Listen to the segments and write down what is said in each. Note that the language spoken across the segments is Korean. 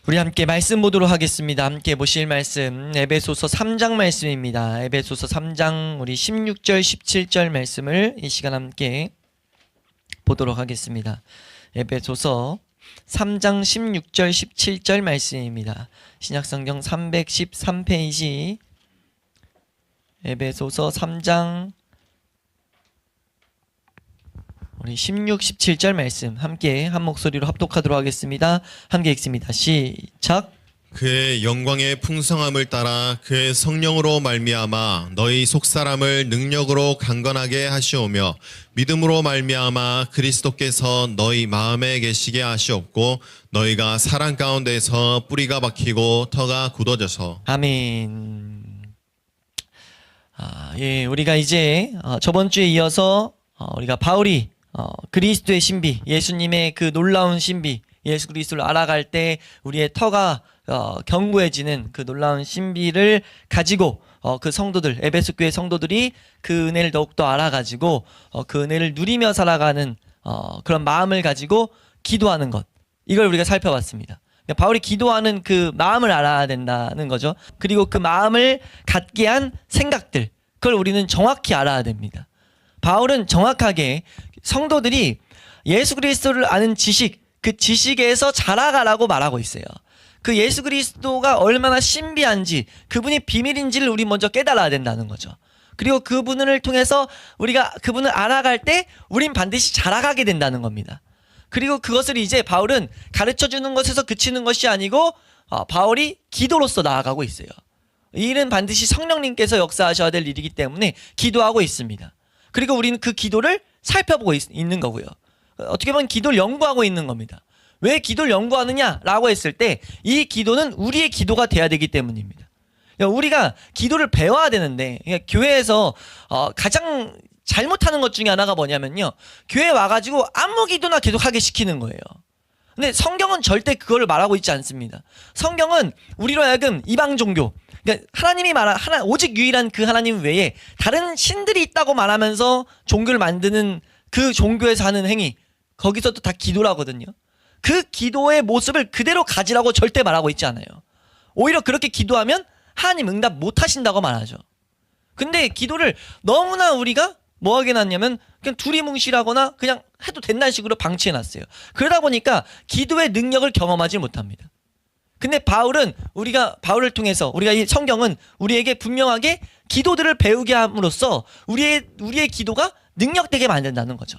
우리 함께 말씀 보도록 하겠습니다. 함께 보실 말씀 에베소서 3장 말씀입니다. 에베소서 3장 우리 16절 17절 말씀을 이 시간 함께 보도록 하겠습니다. 에베소서 3장 16절 17절 말씀입니다. 신약성경 313페이지 에베소서 3장 우리 16, 17절 말씀 함께 한 목소리로 합독하도록 하겠습니다. 함께 읽습니다. 시작. 그의 영광의 풍성함을 따라 그의 성령으로 말미암아 너희 속사람을 능력으로 강건하게 하시오며 믿음으로 말미암아 그리스도께서 너희 마음에 계시게 하시옵고 너희가 사랑 가운데서 뿌리가 박히고 터가 굳어져서. 아멘. 예, 우리가 이제 저번 주에 이어서 우리가 바울이 그리스도의 신비, 예수님의 그 놀라운 신비, 예수 그리스도를 알아갈 때 우리의 터가 견고해지는 그 놀라운 신비를 가지고 그 성도들, 에베소 교회 성도들이 그 은혜를 더욱더 알아가지고 그 은혜를 누리며 살아가는 그런 마음을 가지고 기도하는 것, 이걸 우리가 살펴봤습니다. 바울이 기도하는 그 마음을 알아야 된다는 거죠. 그리고 그 마음을 갖게 한 생각들, 그걸 우리는 정확히 알아야 됩니다. 바울은 정확하게 성도들이 예수 그리스도를 아는 지식, 그 지식에서 자라가라고 말하고 있어요. 그 예수 그리스도가 얼마나 신비한지, 그분이 비밀인지를 우리 먼저 깨달아야 된다는 거죠. 그리고 그분을 통해서 우리가 그분을 알아갈 때 우린 반드시 자라가게 된다는 겁니다. 그리고 그것을 이제 바울은 가르쳐주는 것에서 그치는 것이 아니고 바울이 기도로서 나아가고 있어요. 이 일은 반드시 성령님께서 역사하셔야 될 일이기 때문에 기도하고 있습니다. 그리고 우리는 그 기도를 살펴보고 있는 거고요. 어떻게 보면 기도를 연구하고 있는 겁니다. 왜 기도를 연구하느냐라고 했을 때 이 기도는 우리의 기도가 돼야 되기 때문입니다. 우리가 기도를 배워야 되는데, 교회에서 가장 잘못하는 것 중에 하나가 뭐냐면요, 교회에 와가지고 아무 기도나 계속하게 시키는 거예요. 근데 성경은 절대 그거를 말하고 있지 않습니다. 성경은 우리로 하여금 이방 종교, 그러니까 하나님이 말한 오직 유일한 그 하나님 외에 다른 신들이 있다고 말하면서 종교를 만드는 그 종교에서 하는 행위, 거기서도 다 기도라거든요. 그 기도의 모습을 그대로 가지라고 절대 말하고 있지 않아요. 오히려 그렇게 기도하면 하나님 응답 못 하신다고 말하죠. 근데 기도를 너무나 우리가 뭐하게 놨냐면 그냥 두리뭉실하거나 그냥 해도 된다는 식으로 방치해놨어요. 그러다 보니까 기도의 능력을 경험하지 못합니다. 근데 바울을 통해서 우리가 이 성경은 우리에게 분명하게 기도들을 배우게 함으로써 우리의 기도가 능력되게 만든다는 거죠.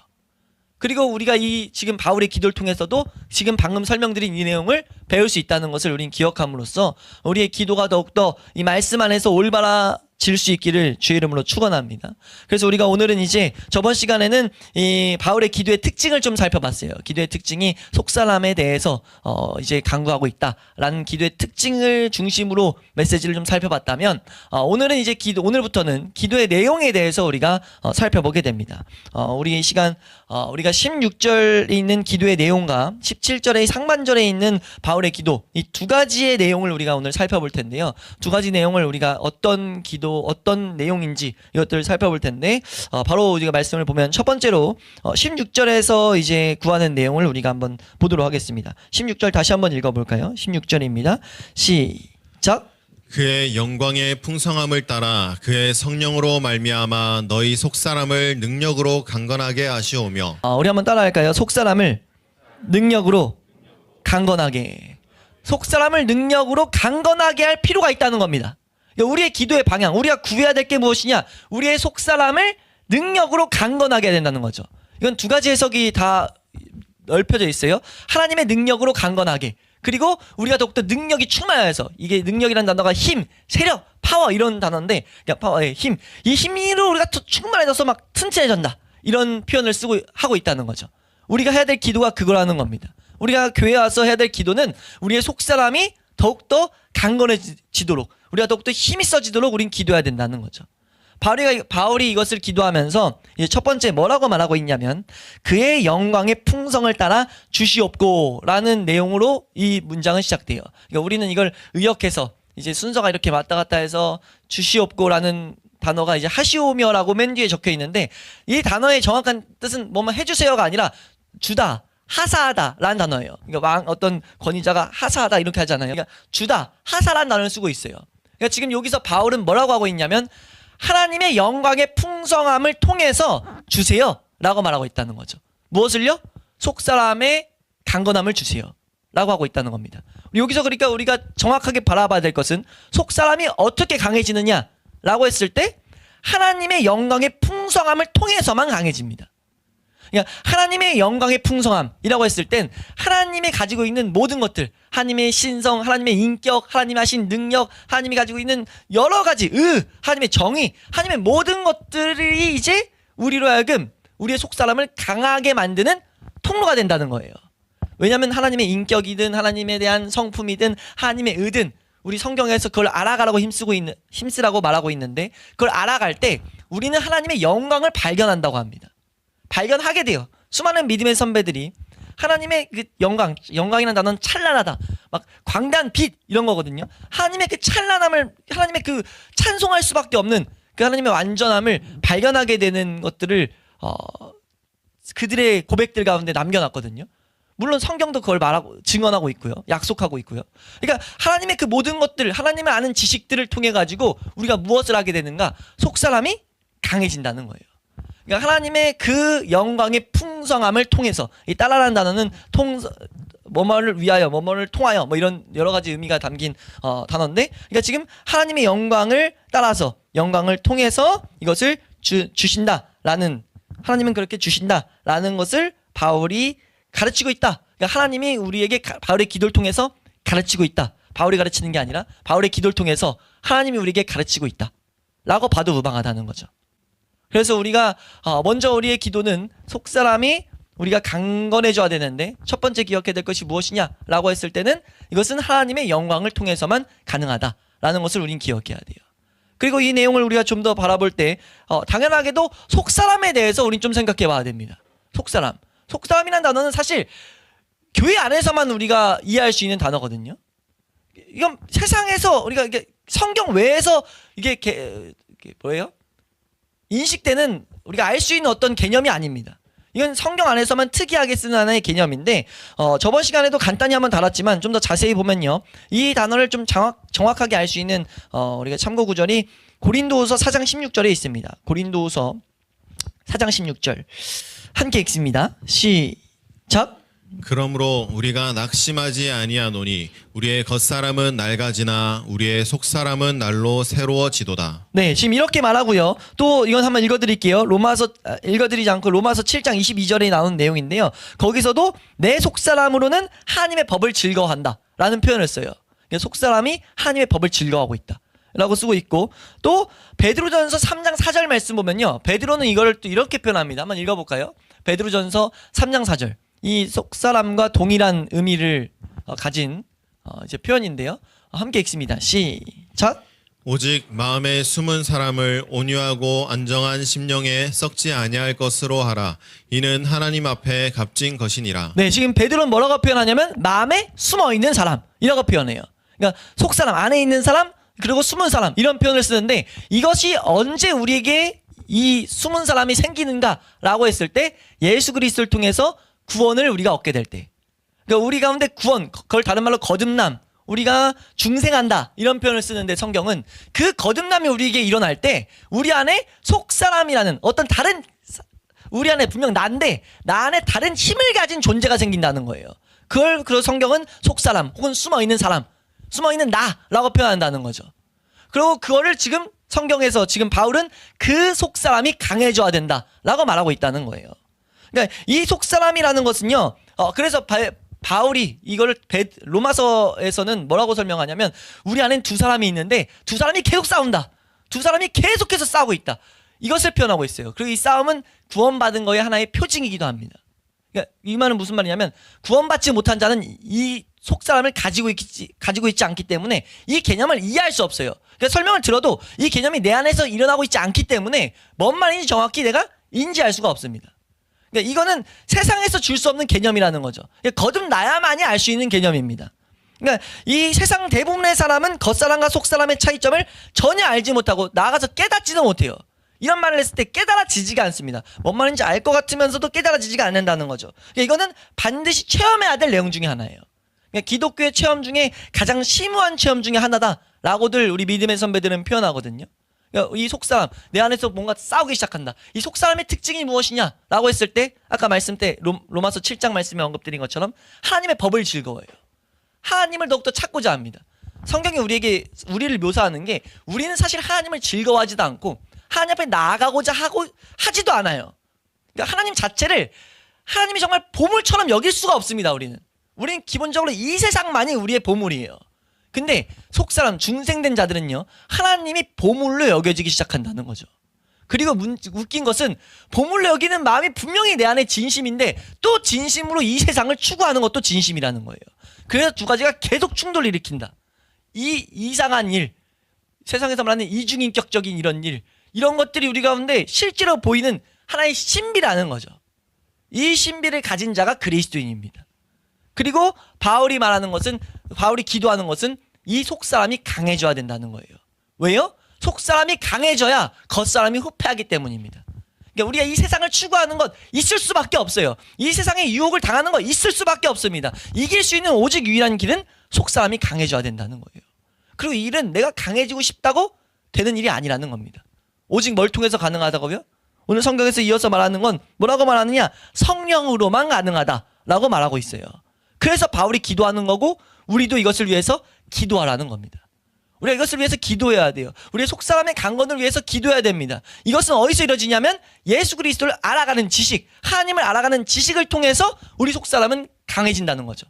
그리고 우리가 이 지금 바울의 기도를 통해서도 지금 방금 설명드린 이 내용을 배울 수 있다는 것을 우리는 기억함으로써 우리의 기도가 더욱더 이 말씀 안에서 올바라질 수 있기를 주의 이름으로 축원합니다. 그래서 우리가 오늘은 이제 저번 시간에는 이 바울의 기도의 특징을 좀 살펴봤어요. 기도의 특징이 속사람에 대해서 이제 강구하고 있다라는 기도의 특징을 중심으로 메시지를 좀 살펴봤다면, 오늘은 이제 오늘부터는 기도의 내용에 대해서 우리가 살펴보게 됩니다. 우리 시간 우리가 16절에 있는 기도의 내용과 17절의 상반절에 있는 바울의 기도, 이 두 가지의 내용을 우리가 오늘 살펴볼 텐데요. 두 가지 내용을 우리가 어떤 기도, 어떤 내용인지 이것들을 살펴볼 텐데, 바로 우리가 말씀을 보면 첫 번째로 16절에서 이제 구하는 내용을 우리가 한번 보도록 하겠습니다. 16절 다시 한번 읽어볼까요? 16절입니다. 시작. 그의 영광의 풍성함을 따라 그의 성령으로 말미암아 너희 속사람을 능력으로 강건하게 하시오며. 우리 한번 따라할까요? 속사람을 능력으로 강건하게. 속사람을 능력으로 강건하게 할 필요가 있다는 겁니다. 우리의 기도의 방향, 우리가 구해야 될 게 무엇이냐? 우리의 속사람을 능력으로 강건하게 해야 된다는 거죠. 이건 두 가지 해석이 다 넓혀져 있어요. 하나님의 능력으로 강건하게, 그리고 우리가 더욱더 능력이 충만해서, 이게 능력이라는 단어가 힘, 세력, 파워 이런 단어인데, 그냥 파워의 힘, 이 힘으로 우리가 더 충만해져서 막 튼튼해진다, 이런 표현을 하고 있다는 거죠. 우리가 해야 될 기도가 그거라는 겁니다. 우리가 교회에 와서 해야 될 기도는 우리의 속사람이 더욱더 강건해지도록, 우리가 더욱더 힘이 써지도록 우린 기도해야 된다는 거죠. 바울이 이것을 기도하면서 이제 첫 번째 뭐라고 말하고 있냐면, 그의 영광의 풍성을 따라 주시옵고 라는 내용으로 이 문장은 시작돼요. 그러니까 우리는 이걸 의역해서 이제 순서가 이렇게 왔다 갔다 해서 주시옵고 라는 단어가 이제 하시오며라고 맨 뒤에 적혀 있는데, 이 단어의 정확한 뜻은 뭐만 해주세요가 아니라 주다, 하사하다라는 단어예요. 그러니까 어떤 권위자가 하사하다 이렇게 하잖아요. 그러니까 주다, 하사라는 단어를 쓰고 있어요. 그러니까 지금 여기서 바울은 뭐라고 하고 있냐면 하나님의 영광의 풍성함을 통해서 주세요라고 말하고 있다는 거죠. 무엇을요? 속사람의 강건함을 주세요라고 하고 있다는 겁니다. 여기서 그러니까 우리가 정확하게 바라봐야 될 것은 속사람이 어떻게 강해지느냐라고 했을 때 하나님의 영광의 풍성함을 통해서만 강해집니다. 그러니까 하나님의 영광의 풍성함이라고 했을 땐 하나님이 가지고 있는 모든 것들, 하나님의 신성, 하나님의 인격, 하나님이 하신 능력, 하나님이 가지고 있는 여러 가지 하나님의 정의, 하나님의 모든 것들이 이제 우리로 하여금 우리의 속사람을 강하게 만드는 통로가 된다는 거예요. 왜냐하면 하나님의 인격이든 하나님에 대한 성품이든 하나님의 의든 우리 성경에서 그걸 알아가라고 힘쓰라고 말하고 있는데 그걸 알아갈 때 우리는 하나님의 영광을 발견한다고 합니다. 발견하게 돼요. 수많은 믿음의 선배들이 하나님의 그 영광이라는 단어는 찬란하다, 막 광대한 빛 이런 거거든요. 하나님의 그 찬란함을, 하나님의 그 찬송할 수밖에 없는 그 하나님의 완전함을 발견하게 되는 것들을 그들의 고백들 가운데 남겨놨거든요. 물론 성경도 그걸 말하고 증언하고 있고요, 약속하고 있고요. 그러니까 하나님의 그 모든 것들, 하나님의 아는 지식들을 통해 가지고 우리가 무엇을 하게 되는가? 속사람이 강해진다는 거예요. 그러니까 하나님의 그 영광의 풍성함을 통해서, 이 따라라는 단어는 뭐뭐를 위하여, 뭐뭐를 통하여, 뭐 이런 여러 가지 의미가 담긴 단어인데, 그러니까 지금 하나님의 영광을 따라서, 영광을 통해서 이것을 주신다라는, 하나님은 그렇게 주신다라는 것을 바울이 가르치고 있다. 그러니까 하나님이 우리에게 바울의 기도를 통해서 가르치고 있다. 바울이 가르치는 게 아니라 바울의 기도를 통해서 하나님이 우리에게 가르치고 있다 라고 봐도 무방하다는 거죠. 그래서 우리가 먼저 우리의 기도는 속사람이 우리가 강건해져야 되는데 첫 번째 기억해야 될 것이 무엇이냐라고 했을 때는 이것은 하나님의 영광을 통해서만 가능하다라는 것을 우린 기억해야 돼요. 그리고 이 내용을 우리가 좀 더 바라볼 때 당연하게도 속사람에 대해서 우린 좀 생각해 봐야 됩니다. 속사람이라는 단어는 사실 교회 안에서만 우리가 이해할 수 있는 단어거든요. 이건 세상에서 우리가 이게 성경 외에서 이게 뭐예요? 인식되는, 우리가 알 수 있는 어떤 개념이 아닙니다. 이건 성경 안에서만 특이하게 쓰는 하나의 개념인데 저번 시간에도 간단히 한번 다뤘지만 좀 더 자세히 보면요, 이 단어를 좀 정확하게 알 수 있는 우리가 참고 구절이 고린도후서 4장 16절에 있습니다. 고린도후서 4장 16절 함께 읽습니다. 시작. 그러므로 우리가 낙심하지 아니하노니 우리의 겉사람은 낡아지나 우리의 속사람은 날로 새로워지도다. 네, 지금 이렇게 말하고요. 또 이건 한번 읽어드릴게요. 읽어드리지 않고 로마서 7장 22절에 나오는 내용인데요. 거기서도 내 속사람으로는 하나님의 법을 즐거워한다 라는 표현을 써요. 속사람이 하나님의 법을 즐거워하고 있다 라고 쓰고 있고, 또 베드로전서 3장 4절 말씀 보면요, 베드로는 이걸 또 이렇게 표현합니다. 한번 읽어볼까요? 베드로전서 3장 4절, 이 속사람과 동일한 의미를 가진 이제 표현인데요. 함께 읽습니다. 시작. 오직 마음에 숨은 사람을 온유하고 안정한 심령에 썩지 아니할 것으로 하라. 이는 하나님 앞에 값진 것이니라. 네, 지금 베드로는 뭐라고 표현하냐면 마음에 숨어 있는 사람이라고 표현해요. 그러니까 속사람, 안에 있는 사람, 그리고 숨은 사람, 이런 표현을 쓰는데 이것이 언제 우리에게 이 숨은 사람이 생기는가라고 했을 때 예수 그리스도를 통해서 구원을 우리가 얻게 될 때, 그러니까 우리 가운데 구원, 그걸 다른 말로 거듭남, 우리가 중생한다 이런 표현을 쓰는데 성경은 그 거듭남이 우리에게 일어날 때 우리 안에 속사람이라는 어떤 다른, 우리 안에 분명 난데 나 안에 다른 힘을 가진 존재가 생긴다는 거예요. 그걸 성경은 속사람 혹은 숨어있는 사람, 숨어있는 나라고 표현한다는 거죠. 그리고 그거를 지금 성경에서 지금 바울은 그 속사람이 강해져야 된다라고 말하고 있다는 거예요. 그러니까 이 속사람이라는 것은요, 그래서 바울이 이거를 로마서에서는 뭐라고 설명하냐면 우리 안엔 두 사람이 있는데 두 사람이 계속 싸운다, 두 사람이 계속해서 싸우고 있다, 이것을 표현하고 있어요. 그리고 이 싸움은 구원받은 거의 하나의 표징이기도 합니다. 그러니까 이 말은 무슨 말이냐면 구원받지 못한 자는 이 속사람을 가지고 있지 않기 때문에 이 개념을 이해할 수 없어요. 그러니까 설명을 들어도 이 개념이 내 안에서 일어나고 있지 않기 때문에 뭔 말인지 정확히 내가 인지할 수가 없습니다. 그러니까 이거는 세상에서 줄 수 없는 개념이라는 거죠. 그러니까 거듭나야만이 알 수 있는 개념입니다. 그러니까 이 세상 대부분의 사람은 겉사람과 속사람의 차이점을 전혀 알지 못하고 나아가서 깨닫지도 못해요. 이런 말을 했을 때 깨달아지지가 않습니다. 뭔 말인지 알 것 같으면서도 깨달아지지가 않는다는 거죠. 그러니까 이거는 반드시 체험해야 될 내용 중에 하나예요. 그러니까 기독교의 체험 중에 가장 심오한 체험 중에 하나다라고들 우리 믿음의 선배들은 표현하거든요. 그러니까 이 속사람, 내 안에서 뭔가 싸우기 시작한다. 이 속사람의 특징이 무엇이냐라고 했을 때 아까 말씀 때 로마서 7장 말씀에 언급드린 것처럼 하나님의 법을 즐거워해요. 하나님을 더욱더 찾고자 합니다. 성경이 우리를 묘사하는 게 우리는 사실 하나님을 즐거워하지도 않고 하나님 앞에 나아가고자 하지도 않아요. 그러니까 하나님 자체를 하나님이 정말 보물처럼 여길 수가 없습니다. 우리는 기본적으로 이 세상만이 우리의 보물이에요. 근데 속사람 중생된 자들은요, 하나님이 보물로 여겨지기 시작한다는 거죠. 그리고 웃긴 것은 보물로 여기는 마음이 분명히 내 안에 진심인데 또 진심으로 이 세상을 추구하는 것도 진심이라는 거예요. 그래서 두 가지가 계속 충돌을 일으킨다. 이 이상한 일, 세상에서 말하는 이중인격적인 이런 것들이 우리 가운데 실제로 보이는 하나의 신비라는 거죠. 이 신비를 가진 자가 그리스도인입니다. 그리고 바울이 기도하는 것은 이 속사람이 강해져야 된다는 거예요. 왜요? 속사람이 강해져야 겉사람이 후패하기 때문입니다. 그러니까 우리가 이 세상을 추구하는 것 있을 수밖에 없어요. 이 세상에 유혹을 당하는 것 있을 수밖에 없습니다. 이길 수 있는 오직 유일한 길은 속사람이 강해져야 된다는 거예요. 그리고 이 일은 내가 강해지고 싶다고 되는 일이 아니라는 겁니다. 오직 뭘 통해서 가능하다고요? 오늘 성경에서 이어서 말하는 건 뭐라고 말하느냐? 성령으로만 가능하다라고 말하고 있어요. 그래서 바울이 기도하는 거고 우리도 이것을 위해서 기도하라는 겁니다. 우리가 이것을 위해서 기도해야 돼요. 우리의 속사람의 강건을 위해서 기도해야 됩니다. 이것은 어디서 이루어지냐면 예수 그리스도를 알아가는 지식, 하나님을 알아가는 지식을 통해서 우리 속사람은 강해진다는 거죠.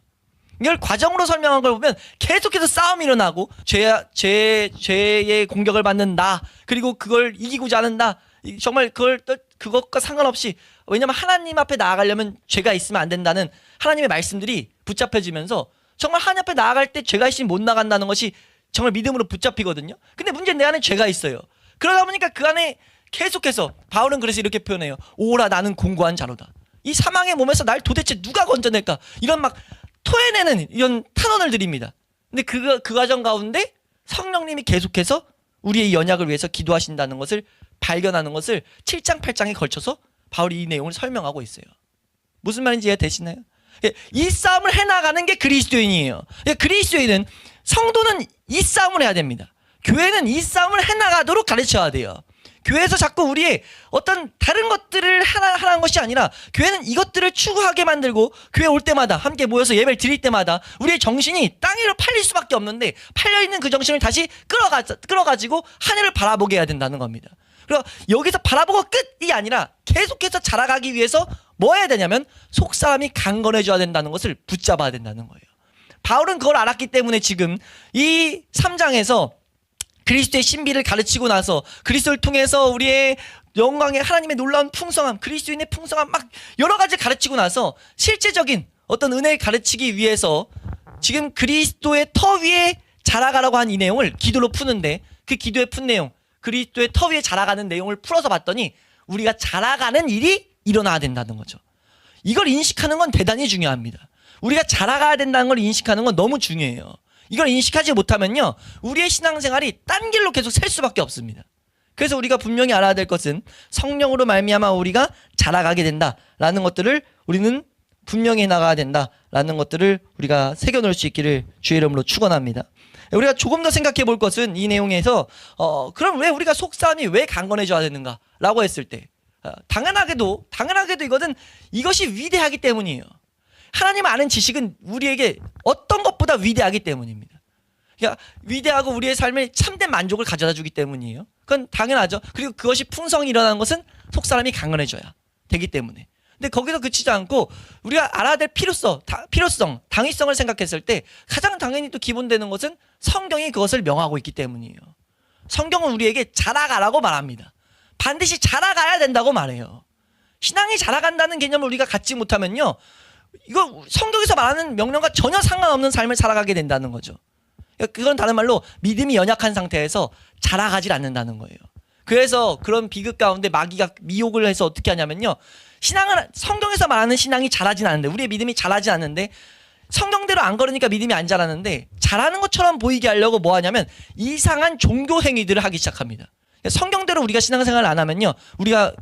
이걸 과정으로 설명한 걸 보면 계속해서 싸움이 일어나고 죄의 공격을 받는 나, 그리고 그걸 이기고자 하는 나, 정말 그것과 상관없이, 왜냐면 하나님 앞에 나아가려면 죄가 있으면 안 된다는 하나님의 말씀들이 붙잡혀지면서 정말 하나님 앞에 나아갈 때 죄가 있으면 못 나간다는 것이 정말 믿음으로 붙잡히거든요. 근데 문제는 내 안에 죄가 있어요. 그러다 보니까 그 안에 계속해서 바울은 그래서 이렇게 표현해요. 오라 나는 공고한 자로다. 이 사망의 몸에서 날 도대체 누가 건져낼까? 이런 막 토해내는 이런 탄원을 드립니다. 근데 그 과정 가운데 성령님이 계속해서 우리의 이 연약을 위해서 기도하신다는 것을 발견하는 것을 7장 8장에 걸쳐서 바울이 이 내용을 설명하고 있어요. 무슨 말인지 이해되시나요? 이 싸움을 해나가는 게 그리스도인이에요. 그리스도인은, 성도는 이 싸움을 해야 됩니다. 교회는 이 싸움을 해나가도록 가르쳐야 돼요. 교회에서 자꾸 우리의 어떤 다른 것들을 하라는 것이 아니라 교회는 이것들을 추구하게 만들고, 교회 올 때마다 함께 모여서 예배를 드릴 때마다 우리의 정신이 땅 위로 팔릴 수밖에 없는데, 팔려있는 그 정신을 다시 끌어가지고 하늘을 바라보게 해야 된다는 겁니다. 그리고 여기서 바라보고 끝이 아니라 계속해서 자라가기 위해서 뭐 해야 되냐면 속사람이 강건해져야 된다는 것을 붙잡아야 된다는 거예요. 바울은 그걸 알았기 때문에 지금 이 3장에서 그리스도의 신비를 가르치고 나서 그리스도를 통해서 우리의 영광의 하나님의 놀라운 풍성함, 그리스도인의 풍성함 막 여러 가지 가르치고 나서 실제적인 어떤 은혜를 가르치기 위해서 지금 그리스도의 터 위에 자라가라고 한 이 내용을 기도로 푸는데, 그 기도에 푼 내용, 그리스도의 터 위에 자라가는 내용을 풀어서 봤더니 우리가 자라가는 일이 일어나야 된다는 거죠. 이걸 인식하는 건 대단히 중요합니다. 우리가 자라가야 된다는 걸 인식하는 건 너무 중요해요. 이걸 인식하지 못하면요, 우리의 신앙생활이 딴 길로 계속 셀 수밖에 없습니다. 그래서 우리가 분명히 알아야 될 것은 성령으로 말미암아 우리가 자라가게 된다라는 것들을 우리는 분명히 나가야 된다라는 것들을 우리가 새겨놓을 수 있기를 주의 이름으로 축원합니다. 우리가 조금 더 생각해 볼 것은 이 내용에서 그럼 왜 우리가 속사람이 왜 강건해져야 되는가라고 했을 때, 당연하게도 이것이 위대하기 때문이에요. 하나님 아는 지식은 우리에게 어떤 것보다 위대하기 때문입니다. 그러니까 위대하고 우리의 삶에 참된 만족을 가져다 주기 때문이에요. 그건 당연하죠. 그리고 그것이 풍성이 일어나는 것은 속사람이 강건해져야 되기 때문에. 근데 거기서 그치지 않고 우리가 알아야 될 필요성, 당위성을 생각했을 때 가장 당연히 또 기본되는 것은 성경이 그것을 명하고 있기 때문이에요. 성경은 우리에게 자라가라고 말합니다. 반드시 자라가야 된다고 말해요. 신앙이 자라간다는 개념을 우리가 갖지 못하면요, 이거 성경에서 말하는 명령과 전혀 상관없는 삶을 살아가게 된다는 거죠. 그건 다른 말로 믿음이 연약한 상태에서 자라가질 않는다는 거예요. 그래서 그런 비극 가운데 마귀가 미혹을 해서 어떻게 하냐면요, 성경에서 말하는 신앙이 자라진 않는데, 우리의 믿음이 자라지 않는데, 성경대로 안 걸으니까 믿음이 안 자라는데, 자라는 것처럼 보이게 하려고 뭐 하냐면 이상한 종교 행위들을 하기 시작합니다. 성경대로 우리가 신앙생활을 안 하면요, 우리가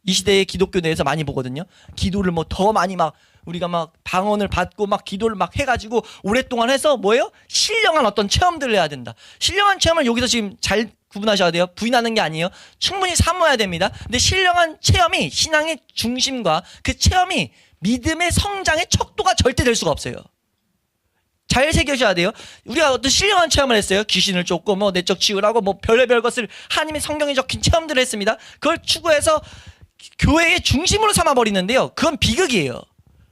이 시대의 기독교 내에서 많이 보거든요. 기도를 뭐 더 많이 막 우리가 막 방언을 받고 막 기도를 막 해가지고 오랫동안 해서 뭐예요? 신령한 어떤 체험들을 해야 된다. 신령한 체험을 여기서 지금 잘 구분하셔야 돼요. 부인하는 게 아니에요. 충분히 삼아야 됩니다. 근데 신령한 체험이 신앙의 중심과 그 체험이 믿음의 성장의 척도가 절대 될 수가 없어요. 잘 새겨셔야 돼요. 우리가 어떤 신령한 체험을 했어요. 귀신을 쫓고 뭐 내적 치유라고 뭐 별의별 것을 하나님의 성경에 적힌 체험들을 했습니다. 그걸 추구해서 교회의 중심으로 삼아버리는데요. 그건 비극이에요.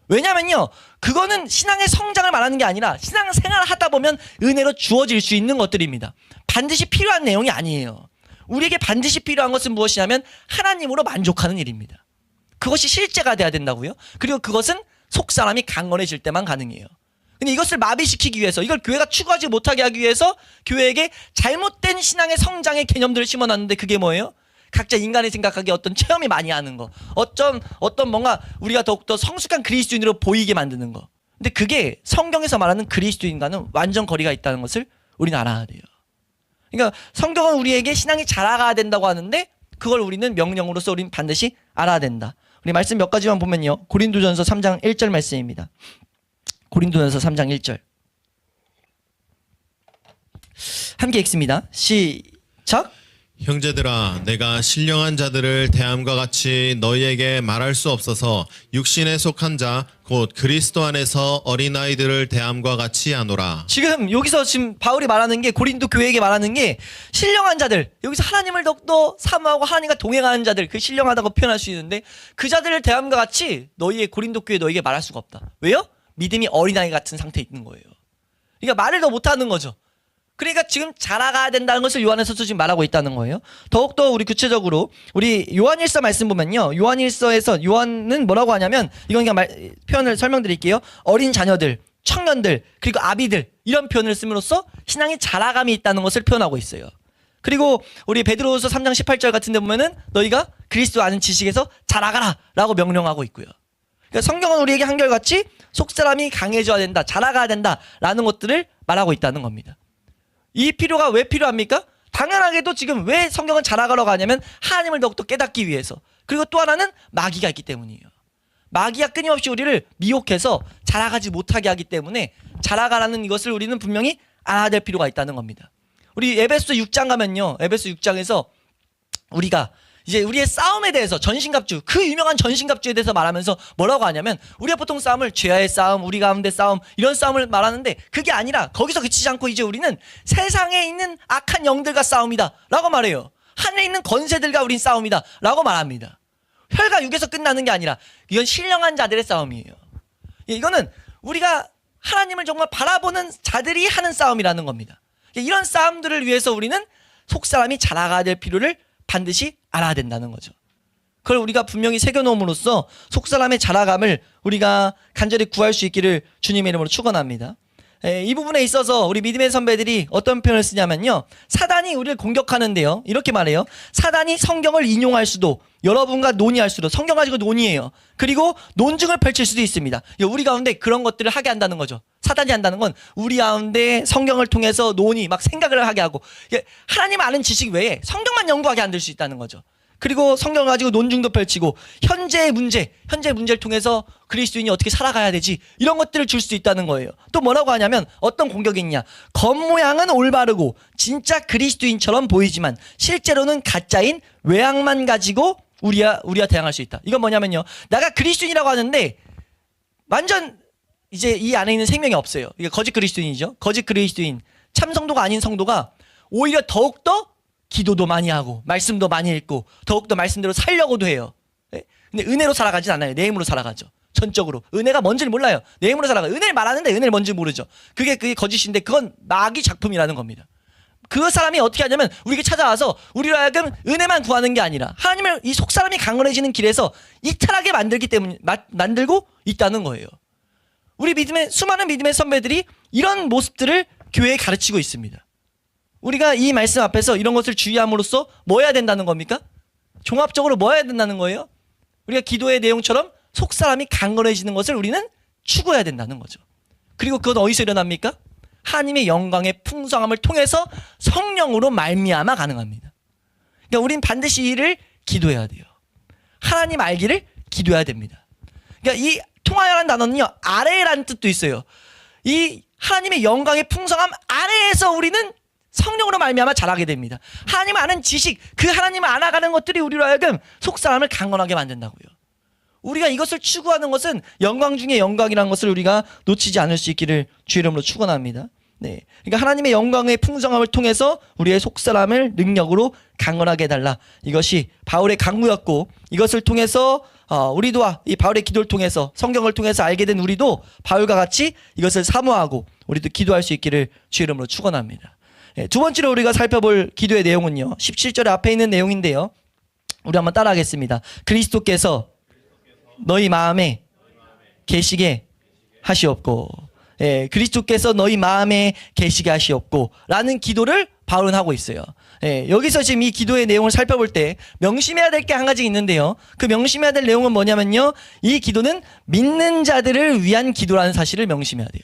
왜냐면요, 그거는 신앙의 성장을 말하는 게 아니라 신앙생활을 하다 보면 은혜로 주어질 수 있는 것들입니다. 반드시 필요한 내용이 아니에요. 우리에게 반드시 필요한 것은 무엇이냐면 하나님으로 만족하는 일입니다. 그것이 실제가 돼야 된다고요. 그리고 그것은 속사람이 강건해질 때만 가능해요. 근데 이것을 마비시키기 위해서, 이걸 교회가 추구하지 못하게 하기 위해서 교회에게 잘못된 신앙의 성장의 개념들을 심어놨는데, 그게 뭐예요? 각자 인간이 생각하기에 어떤 체험이 많이 하는 거, 어떤 뭔가 우리가 더욱더 성숙한 그리스도인으로 보이게 만드는 거. 근데 그게 성경에서 말하는 그리스도인과는 완전 거리가 있다는 것을 우리는 알아야 돼요. 그러니까 성경은 우리에게 신앙이 자라가야 된다고 하는데, 그걸 우리는 명령으로서 우리는 반드시 알아야 된다. 우리 말씀 몇 가지만 보면요, 고린도전서 3장 1절 말씀입니다. 고린도전서 3장 1절 함께 읽습니다. 시작. 형제들아, 내가 신령한 자들을 대함과 같이 너희에게 말할 수 없어서 육신에 속한 자 곧 그리스도 안에서 어린아이들을 대함과 같이 하노라. 지금 여기서 지금 바울이 말하는 게, 고린도 교회에게 말하는 게 신령한 자들, 여기서 하나님을 더욱더 사모하고 하나님과 동행하는 자들, 그 신령하다고 표현할 수 있는데, 그 자들을 대함과 같이 너희의 고린도 교회 너희에게 말할 수가 없다. 왜요? 믿음이 어린아이 같은 상태에 있는 거예요. 그러니까 말을 더 못하는 거죠. 그러니까 지금 자라가야 된다는 것을 요한에서도 지금 말하고 있다는 거예요. 더욱더 우리 구체적으로 우리 요한일서 말씀 보면요, 요한일서에서 요한은 뭐라고 하냐면, 이건 그냥 표현을 설명드릴게요. 어린 자녀들, 청년들, 그리고 아비들, 이런 표현을 씀으로써 신앙이 자라감이 있다는 것을 표현하고 있어요. 그리고 우리 베드로후서 3장 18절 같은 데 보면은 너희가 그리스도 아는 지식에서 자라가라 라고 명령하고 있고요. 그러니까 성경은 우리에게 한결같이 속사람이 강해져야 된다, 자라가야 된다 라는 것들을 말하고 있다는 겁니다. 이 필요가 왜 필요합니까? 당연하게도 지금 왜 성경은 자라가라고 하냐면 하나님을 더욱더 깨닫기 위해서, 그리고 또 하나는 마귀가 있기 때문이에요. 마귀가 끊임없이 우리를 미혹해서 자라가지 못하게 하기 때문에 자라가라는 이것을 우리는 분명히 알아야 될 필요가 있다는 겁니다. 우리 에베소 6장 가면요, 에베소 6장에서 우리가 이제 우리의 싸움에 대해서, 전신갑주, 그 유명한 전신갑주에 대해서 말하면서 뭐라고 하냐면, 우리가 보통 싸움을 죄와의 싸움, 우리 가운데 싸움, 이런 싸움을 말하는데, 그게 아니라 거기서 그치지 않고 이제 우리는 세상에 있는 악한 영들과 싸움이다 라고 말해요. 하늘에 있는 권세들과 우린 싸움이다 라고 말합니다. 혈과 육에서 끝나는 게 아니라 이건 신령한 자들의 싸움이에요. 이거는 우리가 하나님을 정말 바라보는 자들이 하는 싸움이라는 겁니다. 이런 싸움들을 위해서 우리는 속사람이 자라가야 될 필요를 반드시 알아야 된다는 거죠. 그걸 우리가 분명히 새겨놓음으로써 속사람의 자라감을 우리가 간절히 구할 수 있기를 주님의 이름으로 축원합니다. 이 부분에 있어서 우리 믿음의 선배들이 어떤 표현을 쓰냐면요, 사단이 우리를 공격하는데요, 이렇게 말해요. 사단이 성경을 인용할 수도, 여러분과 논의할 수도, 성경 가지고 논의해요. 그리고 논증을 펼칠 수도 있습니다. 우리 가운데 그런 것들을 하게 한다는 거죠. 사단이 한다는 건 우리 가운데 성경을 통해서 논의, 막 생각을 하게 하고, 하나님 아는 지식 외에 성경만 연구하게 만들 수 있다는 거죠. 그리고 성경을 가지고 논증도 펼치고, 현재의 문제를 통해서 그리스도인이 어떻게 살아가야 되지, 이런 것들을 줄 수 있다는 거예요. 또 뭐라고 하냐면, 어떤 공격이 있냐, 겉모양은 올바르고 진짜 그리스도인처럼 보이지만 실제로는 가짜인 외양만 가지고 우리와 대항할 수 있다. 이건 뭐냐면요, 내가 그리스도인이라고 하는데 완전 이제 이 안에 있는 생명이 없어요. 이게 거짓 그리스도인이죠. 거짓 그리스도인, 참 성도가 아닌 성도가 오히려 더욱더 기도도 많이 하고 말씀도 많이 읽고 더욱더 말씀대로 살려고도 해요. 근데 은혜로 살아가진 않아요. 내 힘으로 살아가죠. 전적으로. 은혜가 뭔지를 몰라요. 내 힘으로 살아가요. 은혜를 말하는데 은혜를 뭔지 모르죠. 그게 거짓인데, 그건 마귀 작품이라는 겁니다. 그 사람이 어떻게 하냐면 우리에게 찾아와서 우리로 하여금 은혜만 구하는 게 아니라 하나님을, 이 속사람이 강건해지는 길에서 이탈하게 만들고 있다는 거예요. 우리 수많은 믿음의 선배들이 이런 모습들을 교회에 가르치고 있습니다. 우리가 이 말씀 앞에서 이런 것을 주의함으로써 뭐 해야 된다는 겁니까? 종합적으로 뭐 해야 된다는 거예요? 우리가 기도의 내용처럼 속사람이 강건해지는 것을 우리는 추구해야 된다는 거죠. 그리고 그건 어디서 일어납니까? 하나님의 영광의 풍성함을 통해서 성령으로 말미암아 가능합니다. 그러니까 우린 반드시 이를 기도해야 돼요. 하나님 알기를 기도해야 됩니다. 그러니까 이 통하여라는 단어는요, 아래라는 뜻도 있어요. 이 하나님의 영광의 풍성함 아래에서 우리는 성령으로 말미암아 자라게 됩니다. 하나님 아는 지식, 그 하나님을 알아가는 것들이 우리로 하여금 속사람을 강건하게 만든다고요. 우리가 이것을 추구하는 것은 영광 중에 영광이라는 것을 우리가 놓치지 않을 수 있기를 주의 이름으로 축원합니다. 네, 그러니까 하나님의 영광의 풍성함을 통해서 우리의 속사람을 능력으로 강건하게 해달라. 이것이 바울의 강구였고, 이것을 통해서 우리도 이 바울의 기도를 통해서, 성경을 통해서 알게 된 우리도 바울과 같이 이것을 사모하고 우리도 기도할 수 있기를 주의 이름으로 축원합니다. 네, 두 번째로 우리가 살펴볼 기도의 내용은요, 17절 앞에 있는 내용인데요, 우리 한번 따라하겠습니다. 그리스도께서 너희 마음에 계시게 하시옵고, 예, 그리스도께서 너희 마음에 계시게 하시옵고 라는 기도를 바울은 하고 있어요. 예, 여기서 지금 이 기도의 내용을 살펴볼 때 명심해야 될 게 한 가지 있는데요, 그 명심해야 될 내용은 뭐냐면요, 이 기도는 믿는 자들을 위한 기도라는 사실을 명심해야 돼요.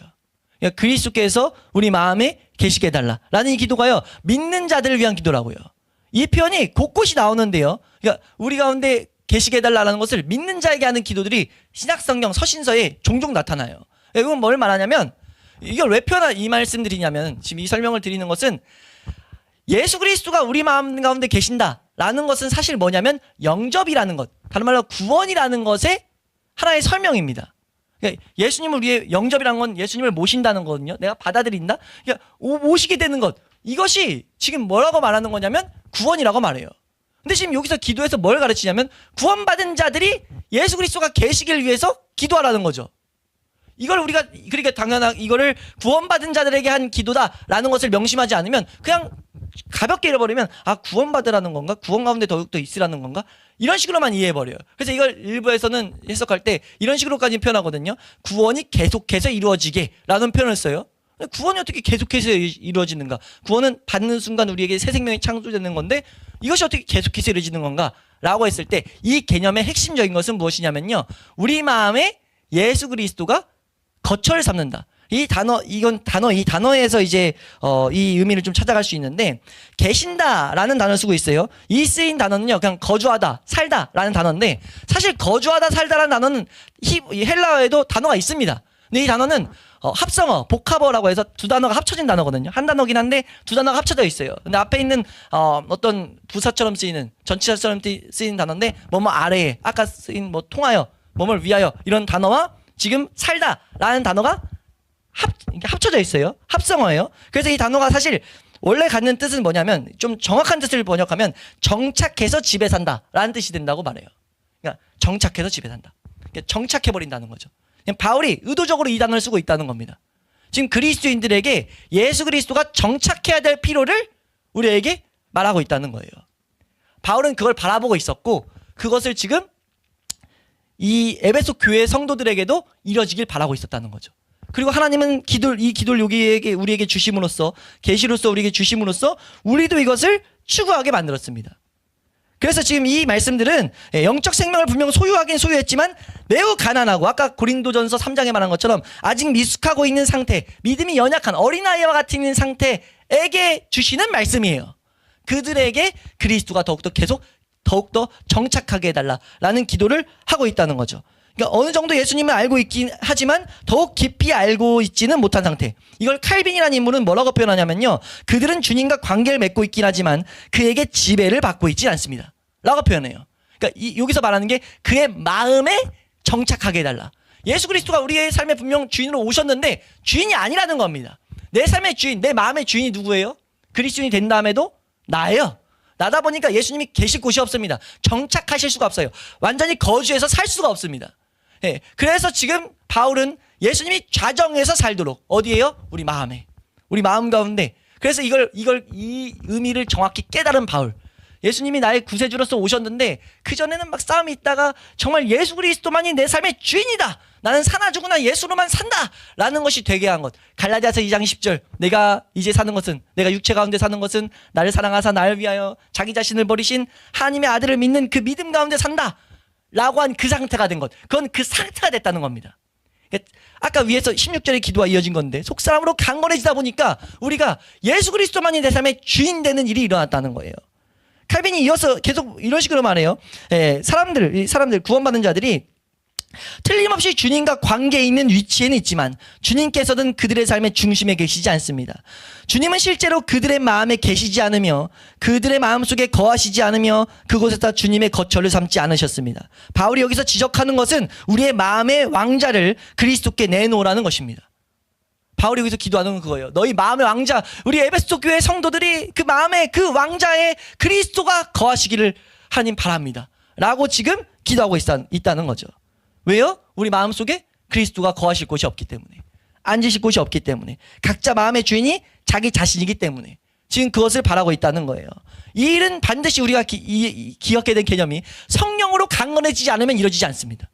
그러니까 그리스도께서 우리 마음에 계시게 해달라 라는 이 기도가요, 믿는 자들을 위한 기도라고요. 이 표현이 곳곳이 나오는데요, 그러니까 우리 가운데 계시게 해달라는 것을 믿는 자에게 하는 기도들이 신약성경 서신서에 종종 나타나요. 이건 뭘 말하냐면, 이걸 왜 이 말씀 드리냐면, 지금 이 설명을 드리는 것은 예수 그리스도가 우리 마음 가운데 계신다라는 것은 사실 뭐냐면 영접이라는 것, 다른 말로 구원이라는 것의 하나의 설명입니다. 그러니까 예수님을 위해, 영접이라는 건 예수님을 모신다는 거거든요. 내가 받아들인다, 그러니까 모시게 되는 것, 이것이 지금 뭐라고 말하는 거냐면 구원이라고 말해요. 근데 지금 여기서 기도에서 뭘 가르치냐면 구원받은 자들이 예수 그리스도가 계시길 위해서 기도하라는 거죠. 이걸 우리가, 그러니까 당연한, 이거를 구원받은 자들에게 한 기도다라는 것을 명심하지 않으면 그냥 가볍게 잃어버리면, 구원받으라는 건가? 구원 가운데 더욱더 있으라는 건가? 이런 식으로만 이해해버려요. 그래서 이걸 일부에서는 해석할 때 이런 식으로까지 표현하거든요. 구원이 계속해서 이루어지게 라는 표현을 써요. 구원이 어떻게 계속해서 이루어지는가? 구원은 받는 순간 우리에게 새 생명이 창조되는 건데 이것이 어떻게 계속해서 이루어지는 건가? 라고 했을 때 이 개념의 핵심적인 것은 무엇이냐면요, 우리 마음에 예수 그리스도가 거처를 삼는다. 이 단어에서 이제 이 의미를 좀 찾아갈 수 있는데, 계신다라는 단어를 쓰고 있어요. 이 쓰인 단어는요, 그냥 거주하다, 살다라는 단어인데, 사실 거주하다, 살다라는 단어는 헬라어에도 단어가 있습니다. 근데 이 단어는 합성어, 복합어라고 해서 두 단어가 합쳐진 단어거든요. 한 단어긴 한데 두 단어가 합쳐져 있어요. 근데 앞에 있는 어떤 부사처럼 쓰이는, 전치사처럼 쓰이는 단어인데, 뭐뭐 아래에, 아까 쓰인 뭐 통하여, 뭐뭘 위하여, 이런 단어와 지금 살다라는 단어가 합쳐져 있어요. 합성어예요. 그래서 이 단어가 사실 원래 갖는 뜻은 뭐냐면, 좀 정확한 뜻을 번역하면 정착해서 집에 산다라는 뜻이 된다고 말해요. 그러니까 정착해서 집에 산다. 그러니까 정착해버린다는 거죠. 그냥 바울이 의도적으로 이 단어를 쓰고 있다는 겁니다. 지금 그리스도인들에게 예수 그리스도가 정착해야 될 필요를 우리에게 말하고 있다는 거예요. 바울은 그걸 바라보고 있었고, 그것을 지금 이 에베소 교회 성도들에게도 이뤄지길 바라고 있었다는 거죠. 그리고 하나님은 이 기도를 우리에게 주심으로써, 계시로서 우리에게 주심으로써 우리도 이것을 추구하게 만들었습니다. 그래서 지금 이 말씀들은 영적 생명을 분명 소유하긴 소유했지만 매우 가난하고, 아까 고린도전서 3장에 말한 것처럼 아직 미숙하고 있는 상태, 믿음이 연약한 어린아이와 같은 상태에게 주시는 말씀이에요. 그들에게 그리스도가 더욱더 정착하게 해달라라는 기도를 하고 있다는 거죠. 그러니까 어느 정도 예수님을 알고 있긴 하지만 더욱 깊이 알고 있지는 못한 상태. 이걸 칼빈이라는 인물은 뭐라고 표현하냐면요, 그들은 주님과 관계를 맺고 있긴 하지만 그에게 지배를 받고 있지 않습니다 라고 표현해요. 그러니까 여기서 말하는 게 그의 마음에 정착하게 해달라. 예수 그리스도가 우리의 삶의 분명 주인으로 오셨는데 주인이 아니라는 겁니다. 내 삶의 주인, 내 마음의 주인이 누구예요? 그리스도인이 된 다음에도 나예요. 나다 보니까 예수님이 계실 곳이 없습니다. 정착하실 수가 없어요. 완전히 거주해서 살 수가 없습니다. 예, 그래서 지금 바울은 예수님이 좌정해서 살도록, 어디에요? 우리 마음에, 우리 마음 가운데. 그래서 이 의미를 정확히 깨달은 바울. 예수님이 나의 구세주로서 오셨는데 그전에는 막 싸움이 있다가 정말 예수 그리스도만이 내 삶의 주인이다, 나는 사나 죽으나 예수로만 산다 라는 것이 되게 한 것. 갈라디아서 2장 10절, 내가 이제 사는 것은, 내가 육체 가운데 사는 것은 나를 사랑하사 나를 위하여 자기 자신을 버리신 하나님의 아들을 믿는 그 믿음 가운데 산다 라고 한 그 상태가 된 것. 그건 그 상태가 됐다는 겁니다. 아까 위에서 16절의 기도와 이어진 건데, 속사람으로 강건해지다 보니까 우리가 예수 그리스도만이 내 삶의 주인 되는 일이 일어났다는 거예요. 칼빈이 이어서 계속 이런 식으로 말해요. 이 사람들 구원받은 자들이 틀림없이 주님과 관계에 있는 위치에는 있지만 주님께서는 그들의 삶의 중심에 계시지 않습니다. 주님은 실제로 그들의 마음에 계시지 않으며 그들의 마음속에 거하시지 않으며 그곳에서 주님의 거처를 삼지 않으셨습니다. 바울이 여기서 지적하는 것은 우리의 마음의 왕자를 그리스도께 내놓으라는 것입니다. 바울이 여기서 기도하는 건 그거예요. 너희 마음의 왕자, 우리 에베소 교회 성도들이 그 마음의 그 왕자에 그리스도가 거하시기를 하나님 바랍니다 라고 지금 기도하고 있다는 거죠. 왜요? 우리 마음속에 그리스도가 거하실 곳이 없기 때문에, 앉으실 곳이 없기 때문에, 각자 마음의 주인이 자기 자신이기 때문에 지금 그것을 바라고 있다는 거예요. 이 일은 반드시 우리가 기억해야 될 개념이 성령으로 강건해지지 않으면 이루어지지 않습니다.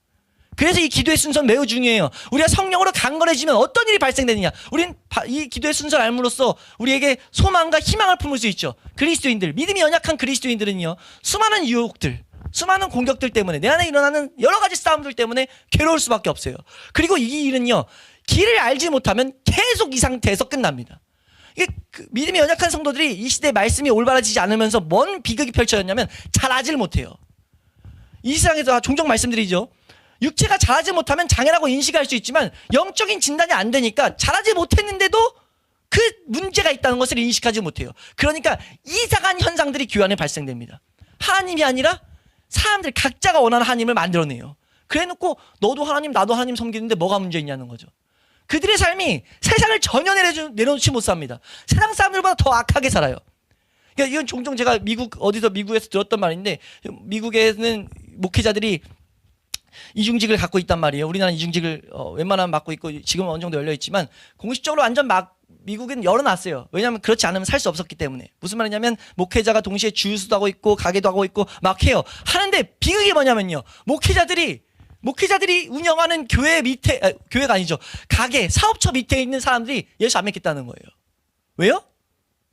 그래서 이 기도의 순서는 매우 중요해요. 우리가 성령으로 강건해지면 어떤 일이 발생되느냐, 우리는 이 기도의 순서를 알므로써 우리에게 소망과 희망을 품을 수 있죠. 그리스도인들, 믿음이 연약한 그리스도인들은요, 수많은 유혹들, 수많은 공격들 때문에, 내 안에 일어나는 여러 가지 싸움들 때문에 괴로울 수밖에 없어요. 그리고 이 일은요, 길을 알지 못하면 계속 이 상태에서 끝납니다. 이게 믿음이 연약한 성도들이 이 시대에 말씀이 올바라지지 않으면서 뭔 비극이 펼쳐졌냐면 자라질 못해요. 이 세상에서 종종 말씀드리죠. 육체가 자라지 못하면 장애라고 인식할 수 있지만 영적인 진단이 안 되니까 자라지 못했는데도 그 문제가 있다는 것을 인식하지 못해요. 그러니까 이상한 현상들이 교회 안에 발생됩니다. 하나님이 아니라 사람들 각자가 원하는 하나님을 만들어내요. 그래놓고 너도 하나님 나도 하나님 섬기는데 뭐가 문제 있냐는 거죠. 그들의 삶이 세상을 전혀 내려놓지 못 삽니다. 세상 사람들보다 더 악하게 살아요. 그러니까 이건 종종 제가 미국에서 들었던 말인데, 미국에는 목회자들이 이중직을 갖고 있단 말이에요. 우리나라는 이중직을 웬만하면 맡고 있고 지금은 어느 정도 열려있지만 공식적으로 완전 미국은 열어놨어요. 왜냐하면 그렇지 않으면 살 수 없었기 때문에. 무슨 말이냐면 목회자가 동시에 주유소도 하고 있고 가게도 하고 있고 막 해요. 하는데 비극이 뭐냐면요, 목회자들이 운영하는 교회 밑에, 교회가 아니죠, 가게 사업처 밑에 있는 사람들이 예수 안 믿겠다는 거예요. 왜요?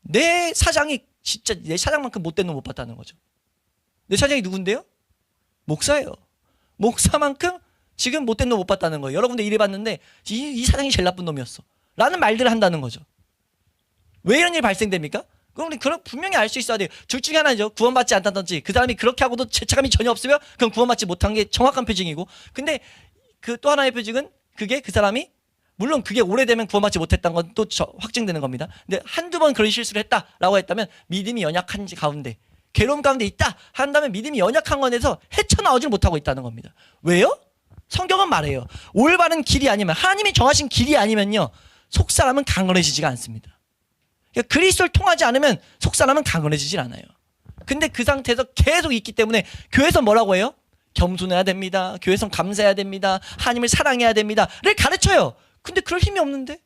내 사장이 진짜 내 사장만큼 못된 놈 못 봤다는 거죠. 내 사장이 누군데요? 목사예요. 목사만큼 지금 못된 놈 못 봤다는 거예요. 여러 군데 일해봤는데 이 사장이 제일 나쁜 놈이었어 라는 말들을 한다는 거죠. 왜 이런 일이 발생됩니까? 그럼 우리 분명히 알 수 있어야 돼요. 둘 중에 하나죠. 구원받지 않다든지, 그 사람이 그렇게 하고도 죄책감이 전혀 없으면 그건 구원받지 못한 게 정확한 표징이고, 근데 그 또 하나의 표징은 그게 그 사람이, 물론 그게 오래되면 구원받지 못했다는 건 또 확증되는 겁니다. 근데 한두 번 그런 실수를 했다라고 했다면 믿음이 연약한 가운데, 괴로움 가운데 있다 한다면 믿음이 연약한 건에서 헤쳐나오질 못하고 있다는 겁니다. 왜요? 성경은 말해요. 올바른 길이 아니면, 하나님이 정하신 길이 아니면요, 속사람은 강건해지지가 않습니다. 그러니까 그리스도를 통하지 않으면 속사람은 강건해지질 않아요. 근데 그 상태에서 계속 있기 때문에 교회에서 뭐라고 해요? 겸손해야 됩니다. 교회에서 감사해야 됩니다. 하나님을 사랑해야 됩니다를 가르쳐요. 근데 그럴 힘이 없는데?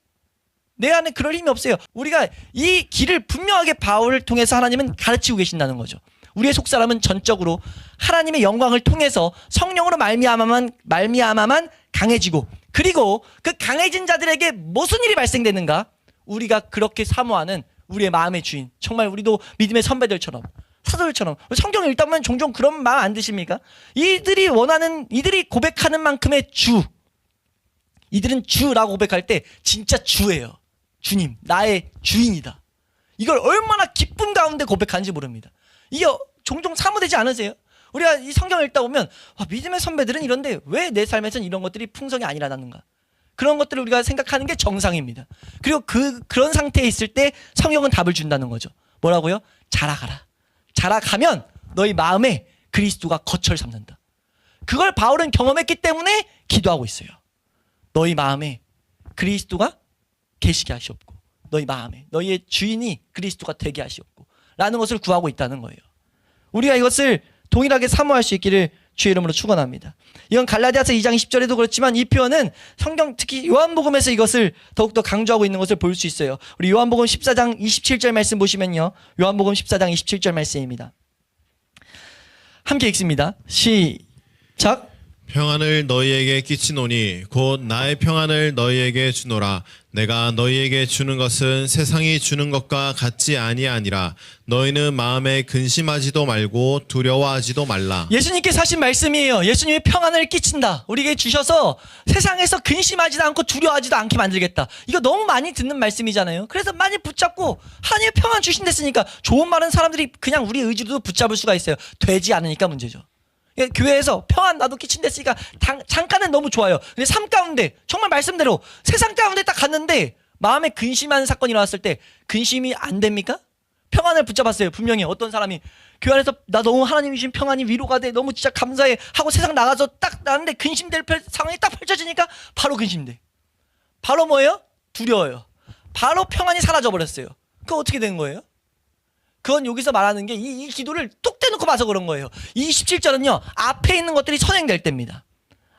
내 안에 그럴 힘이 없어요. 우리가 이 길을 분명하게 바울을 통해서 하나님은 가르치고 계신다는 거죠. 우리의 속사람은 전적으로 하나님의 영광을 통해서 성령으로 말미암아만 강해지고, 그리고 그 강해진 자들에게 무슨 일이 발생되는가? 우리가 그렇게 사모하는 우리의 마음의 주인, 정말 우리도 믿음의 선배들처럼, 사도들처럼, 성경을 읽다 보면 종종 그런 마음 안 드십니까? 이들이 고백하는 만큼의 주, 이들은 주라고 고백할 때 진짜 주예요. 주님, 나의 주인이다. 이걸 얼마나 기쁨 가운데 고백하는지 모릅니다. 이게 종종 사모되지 않으세요? 우리가 이 성경을 읽다 보면 믿음의 선배들은 이런데 왜 내 삶에서는 이런 것들이 풍성이 아니라는가? 그런 것들을 우리가 생각하는 게 정상입니다. 그리고 그런 상태에 있을 때 성경은 답을 준다는 거죠. 뭐라고요? 자라가라. 자라가면 너희 마음에 그리스도가 거처를 삼는다. 그걸 바울은 경험했기 때문에 기도하고 있어요. 너희 마음에 그리스도가 계시게 하시옵고, 너희 마음에 너희의 주인이 그리스도가 되게 하시옵고 라는 것을 구하고 있다는 거예요. 우리가 이것을 동일하게 사모할 수 있기를 주의 이름으로 축원합니다. 이건 갈라디아서 2장 10절에도 그렇지만 이 표현은 성경, 특히 요한복음에서 이것을 더욱더 강조하고 있는 것을 볼 수 있어요. 우리 요한복음 14장 27절 말씀 보시면요, 요한복음 14장 27절 말씀입니다. 함께 읽습니다. 시작. 평안을 너희에게 끼치노니 곧 나의 평안을 너희에게 주노라. 내가 너희에게 주는 것은 세상이 주는 것과 같지 아니하니라. 너희는 마음에 근심하지도 말고 두려워하지도 말라. 예수님께서 하신 말씀이에요. 예수님이 평안을 끼친다. 우리에게 주셔서 세상에서 근심하지도 않고 두려워하지도 않게 만들겠다. 이거 너무 많이 듣는 말씀이잖아요. 그래서 많이 붙잡고 하나님의 평안 주신댔으니까 좋은 말은 사람들이 그냥 우리 의지로도 붙잡을 수가 있어요. 되지 않으니까 문제죠. 교회에서 평안 나도 끼친댔으니까 잠깐은 너무 좋아요. 근데 삶 가운데 정말 말씀대로 세상 가운데 딱 갔는데 마음에 근심하는 사건이 일어났을 때 근심이 안 됩니까? 평안을 붙잡았어요. 분명히 어떤 사람이 교회 안에서 나 너무 하나님이 주신 평안이 위로가 돼 너무 진짜 감사해 하고 세상 나가서 딱 나는데 근심될 상황이 딱 펼쳐지니까 바로 근심돼. 바로 뭐예요? 두려워요. 바로 평안이 사라져버렸어요. 그거 어떻게 된 거예요? 그건 여기서 말하는 게 이 기도를 뚝 떼놓고 봐서 그런 거예요. 이 17절은요 앞에 있는 것들이 선행될 때입니다.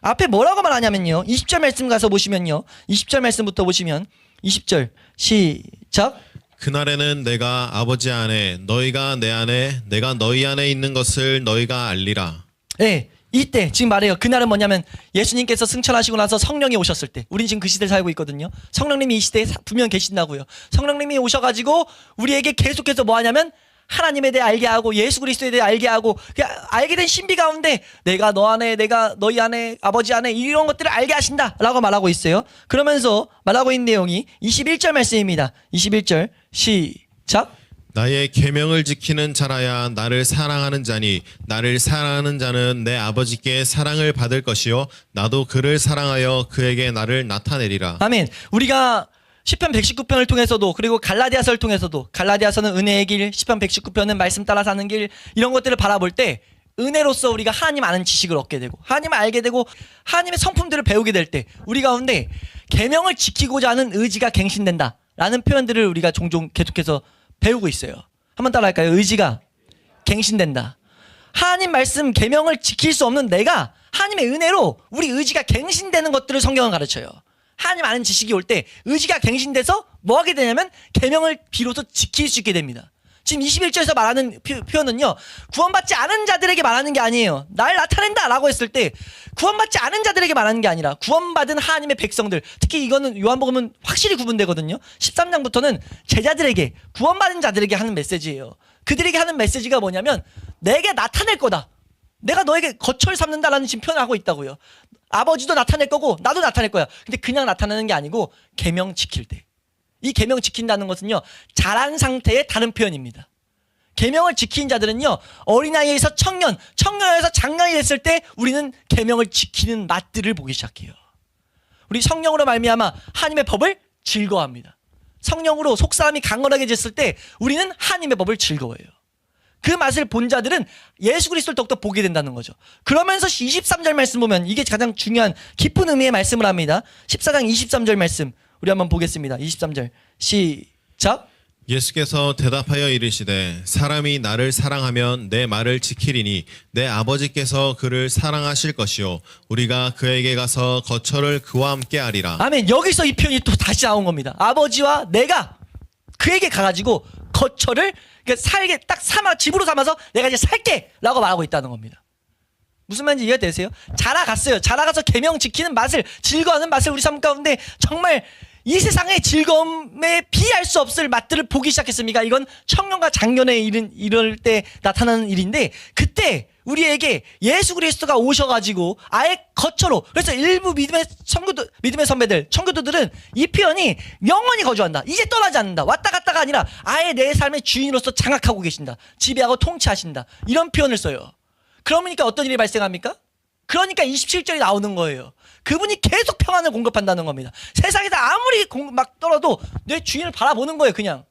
앞에 뭐라고 말하냐면요 20절 말씀 가서 보시면요 20절 말씀부터 보시면 20절 시작. 그날에는 내가 아버지 안에 너희가 내 안에 내가 너희 안에 있는 것을 너희가 알리라. 네, 이때 지금 말해요. 그날은 뭐냐면 예수님께서 승천하시고 나서 성령이 오셨을 때 우린 지금 그 시대를 살고 있거든요. 성령님이 이 시대에 분명 계신다고요. 성령님이 오셔가지고 우리에게 계속해서 뭐 하냐면 하나님에 대해 알게 하고 예수 그리스도에 대해 알게 하고 알게 된 신비 가운데 내가 너 안에 내가 너희 안에 아버지 안에 이런 것들을 알게 하신다라고 말하고 있어요. 그러면서 말하고 있는 내용이 21절 말씀입니다. 21절 시작. 나의 계명을 지키는 자라야 나를 사랑하는 자니 나를 사랑하는 자는 내 아버지께 사랑을 받을 것이요 나도 그를 사랑하여 그에게 나를 나타내리라. 아멘. 우리가 시편 119편을 통해서도 그리고 갈라디아서를 통해서도 갈라디아서는 은혜의 길, 시편 119편은 말씀 따라 사는 길 이런 것들을 바라볼 때 은혜로서 우리가 하나님 아는 지식을 얻게 되고 하나님을 알게 되고 하나님의 성품들을 배우게 될 때 우리 가운데 계명을 지키고자 하는 의지가 갱신된다라는 표현들을 우리가 종종 계속해서 배우고 있어요. 한번 따라할까요? 의지가 갱신된다. 하나님 말씀 계명을 지킬 수 없는 내가 하나님의 은혜로 우리 의지가 갱신되는 것들을 성경은 가르쳐요. 하나님 아는 지식이 올 때 의지가 갱신돼서 뭐 하게 되냐면 계명을 비로소 지킬 수 있게 됩니다. 지금 21절에서 말하는 표현은요 구원받지 않은 자들에게 말하는 게 아니에요. 날 나타낸다 라고 했을 때 구원받지 않은 자들에게 말하는 게 아니라 구원받은 하나님의 백성들, 특히 이거는 요한복음은 확실히 구분되거든요. 13장부터는 제자들에게 구원받은 자들에게 하는 메시지예요. 그들에게 하는 메시지가 뭐냐면 내게 나타낼 거다. 내가 너에게 거처를 삼는다라는 지금 표현을 하고 있다고요. 아버지도 나타낼 거고 나도 나타낼 거야. 근데 그냥 나타내는 게 아니고 계명 지킬 때. 이 계명 지킨다는 것은요 자란 상태의 다른 표현입니다. 계명을 지킨 자들은요 어린아이에서 청년에서 장년이 됐을 때 우리는 계명을 지키는 맛들을 보기 시작해요. 우리 성령으로 말미암아 하나님의 법을 즐거워합니다. 성령으로 속사람이 강건하게 됐을 때 우리는 하나님의 법을 즐거워해요. 그 맛을 본 자들은 예수 그리스도를 더욱더 보게 된다는 거죠. 그러면서 23절 말씀 보면 이게 가장 중요한 깊은 의미의 말씀을 합니다. 14장 23절 말씀 우리 한번 보겠습니다. 23절 시작. 예수께서 대답하여 이르시되 사람이 나를 사랑하면 내 말을 지키리니 내 아버지께서 그를 사랑하실 것이요 우리가 그에게 가서 거처를 그와 함께 하리라. 아멘. 여기서 이 표현이 또 다시 나온 겁니다. 아버지와 내가 그에게 가가지고 거처를 살게 딱 집으로 삼아서 내가 이제 살게 라고 말하고 있다는 겁니다. 무슨 말인지 이해가 되세요? 자라갔어요. 자라가서 계명 지키는 맛을 즐거워하는 맛을 우리 삶 가운데 정말 이 세상의 즐거움에 비할 수 없을 맛들을 보기 시작했습니까? 이건 청년과 장년에 이럴 때 나타나는 일인데 그때 우리에게 예수 그리스도가 오셔가지고 아예 거처로 그래서 일부 믿음의 선배들 청교도들은 이 표현이 영원히 거주한다. 이제 떠나지 않는다. 왔다 갔다가 아니라 아예 내 삶의 주인으로서 장악하고 계신다. 지배하고 통치하신다. 이런 표현을 써요. 그러니까 어떤 일이 발생합니까? 그러니까 27절이 나오는 거예요. 그분이 계속 평안을 공급한다는 겁니다. 세상에서 아무리 막 떨어도 내 주인을 바라보는 거예요. 그냥